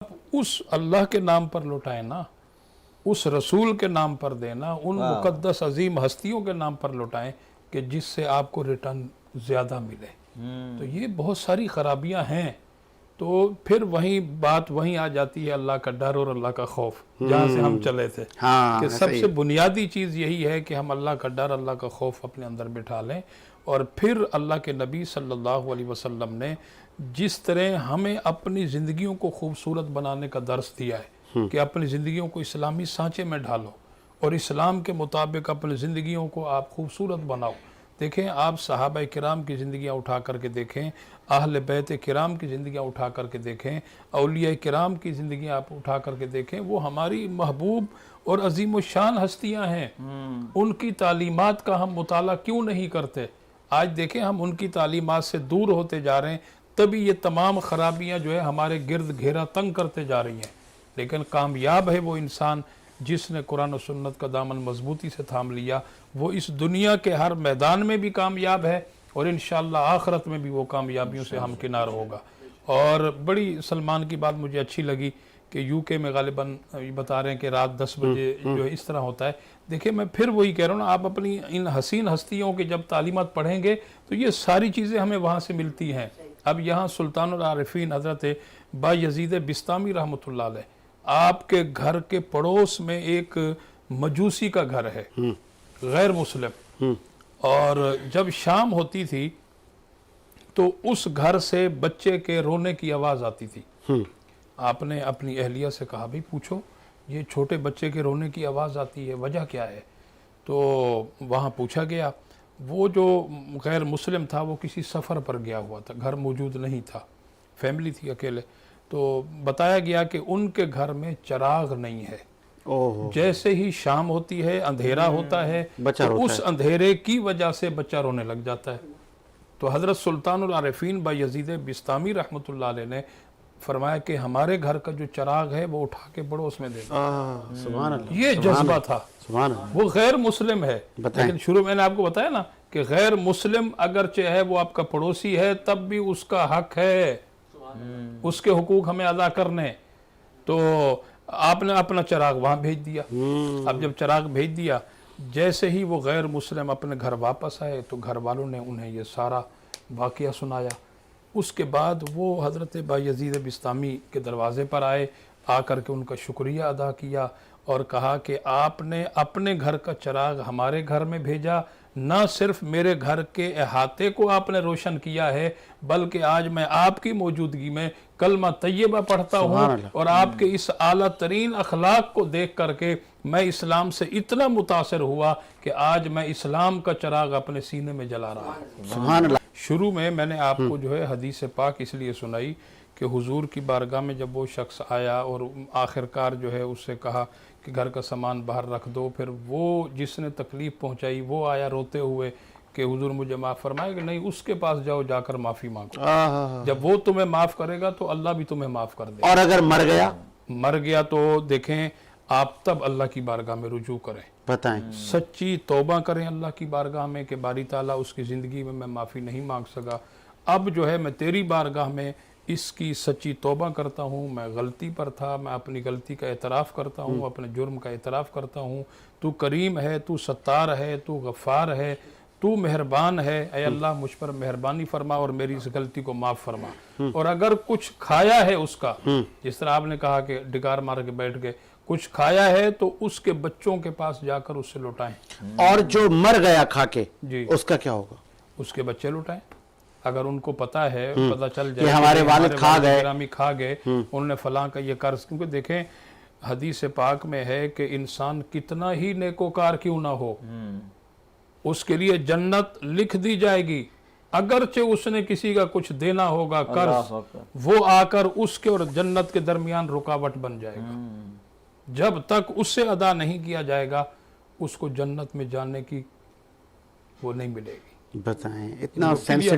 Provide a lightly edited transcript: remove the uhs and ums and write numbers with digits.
उस अल्लाह के नाम पर लौटाएं ना, उस रसूल के नाम पर देना, उन मुकद्दस अजीम हस्तियों के नाम पर लौटाएं कि जिससे आपको रिटर्न ज़्यादा मिले। तो ये बहुत सारी खराबियां हैं। तो फिर वही बात वहीं आ जाती है अल्लाह का डर और अल्लाह का खौफ, जहाँ से हम चले थे। कि सबसे बुनियादी चीज़ यही है कि हम अल्लाह का डर अल्लाह का खौफ अपने अंदर बिठा लें। और फिर अल्लाह के नबी सल्लल्लाहु अलैहि वसल्लम ने जिस तरह हमें अपनी ज़िंदगियों को खूबसूरत बनाने का दर्स दिया है कि अपनी ज़िंदगियों को इस्लामी सांचे में ढालो और इस्लाम के मुताबिक अपनी ज़िंदगियों को आप खूबसूरत बनाओ। देखें, आप सहाबा किराम की ज़िंदगियाँ उठा करके देखें, अहले बैत किराम की ज़िंदगियाँ उठा करके देखें, औलिया किराम की ज़िंदगियाँ आप उठा करके देखें, वो हमारी महबूब और अजीम शान हस्तियाँ हैं। उनकी तालीमात का हम मुताला क्यों नहीं करते? आज देखें, हम उनकी तालीमात से दूर होते जा रहे हैं, तभी ये तमाम खराबियाँ जो है हमारे गिर्द घेरा तंग करते जा रही हैं। लेकिन कामयाब है वो इंसान जिसने कुरान और सुन्नत का दामन मजबूती से थाम लिया। वो इस दुनिया के हर मैदान में भी कामयाब है और इंशाअल्लाह आखिरत में भी वो कामयाबियों से हमकिनार होगा। और बड़ी सलमान की बात मुझे अच्छी लगी कि यूके में गालिबन बता रहे हैं कि रात 10 बजे जो है इस तरह होता है। देखिए, मैं फिर वही कह रहा हूँ ना, आप अपनी इन हसीन हस्तियों के जब तालीमात पढ़ेंगे तो ये सारी चीज़ें हमें वहाँ से मिलती हैं। अब यहाँ सुल्तानुल आरिफीन हज़रत बायज़ीद बिस्तामी रहमतुल्लाह अलैह, आपके घर के पड़ोस में एक मजूसी का घर है, गैर मुस्लिम, और जब शाम होती थी तो उस घर से बच्चे के रोने की आवाज़ आती थी। आपने अपनी अहलिया से कहा, भाई पूछो, ये छोटे बच्चे के रोने की आवाज़ आती है, वजह क्या है? तो वहाँ पूछा गया। वो जो गैर मुस्लिम था वो किसी सफ़र पर गया हुआ था, घर मौजूद नहीं था, फैमिली थी अकेले। तो बताया गया कि उनके घर में चिराग नहीं है। जैसे ही शाम होती है, अंधेरा होता है, तो उस अंधेरे की वजह से बच्चा रोने लग जाता है। तो हज़रत सुल्तानुल आरिफीन बायज़ीद बिस्तामी रहमतुल्लाह अलैह ने फरमाया कि हमारे घर का जो चिराग है वो उठा के पड़ोस में दे दो। ये जज्बा था। वो गैर मुस्लिम है, लेकिन शुरू मैंने आपको बताया ना कि गैर मुस्लिम अगरचे है, वो आपका पड़ोसी है, तब भी उसका हक है, उसके हुकूक हमें अदा करने। तो आपने अपना चिराग वहाँ भेज दिया। अब जब चिराग भेज दिया, जैसे ही वो गैर मुस्लिम अपने घर वापस आए तो घर वालों ने उन्हें ये सारा वाक़या सुनाया। उसके बाद वो हज़रत बायज़ीद बिस्तामी के दरवाज़े पर आए, आकर के उनका शुक्रिया अदा किया और कहा कि आपने अपने घर का चिराग हमारे घर में भेजा, ना सिर्फ मेरे घर के अहाते को आपने रोशन किया है, बल्कि आज मैं आपकी मौजूदगी में कलमा तैयबा पढ़ता हूँ और आपके इस आला तरीन अखलाक को देख करके मैं इस्लाम से इतना मुतासर हुआ कि आज मैं इस्लाम का चिराग अपने सीने में जला रहा हूँ। शुरू में मैंने आपको जो है हदीस पाक इसलिए सुनाई कि हुजूर की बारगाह में जब वो शख्स आया और आखिरकार जो है उससे कहा कि घर का सामान बाहर रख दो, फिर वो जिसने तकलीफ़ पहुंचाई वो आया रोते हुए कि हुजूर मुझे माफ़ फरमाए, कि नहीं, उसके पास जाओ, जाकर माफ़ी मांगो, जब वो तुम्हें माफ़ करेगा तो अल्लाह भी तुम्हें माफ़ कर देगा। और अगर मर गया तो देखें, आप तब अल्लाह की बारगाह में रुजू करें, बताएं, सच्ची तौबा करें अल्लाह की बारगाह में कि बारी ताला उसकी ज़िंदगी में मैं माफ़ी नहीं मांग सका, अब जो है मैं तेरी बारगाह में इसकी सच्ची तौबा करता हूँ, मैं गलती पर था, मैं अपनी गलती का एतराफ़ करता हूँ, अपने जुर्म का एतराफ़ करता हूँ। तू करीम है, तू सत्तार है, तू गफ़ार है, तू मेहरबान है, ऐ अल्लाह मुझ पर मेहरबानी फरमा और मेरी इस गलती को माफ़ फरमा। और अगर कुछ खाया है उसका, जिस तरह आपने कहा कि डिगार मार के बैठ गए, कुछ खाया है तो उसके बच्चों के पास जाकर उससे लौटाएं। और जो मर गया खा के जी, उसका क्या होगा? उसके बच्चे लौटाएं। अगर उनको पता है, पता चल जाए कि हमारे वालिद खा गए, उन्होंने फलां का ये कर्ज, क्योंकि देखें हदीस पाक में है कि इंसान कितना ही नेकोकार क्यों ना हो, उसके लिए जन्नत लिख दी जाएगी, अगरचे उसने किसी का कुछ देना होगा कर्ज, वो आकर उसके और जन्नत के दरमियान रुकावट बन जाएगा। जब तक उससे अदा नहीं किया जाएगा उसको जन्नत में जाने की वो नहीं मिलेगी। बताएं, इतना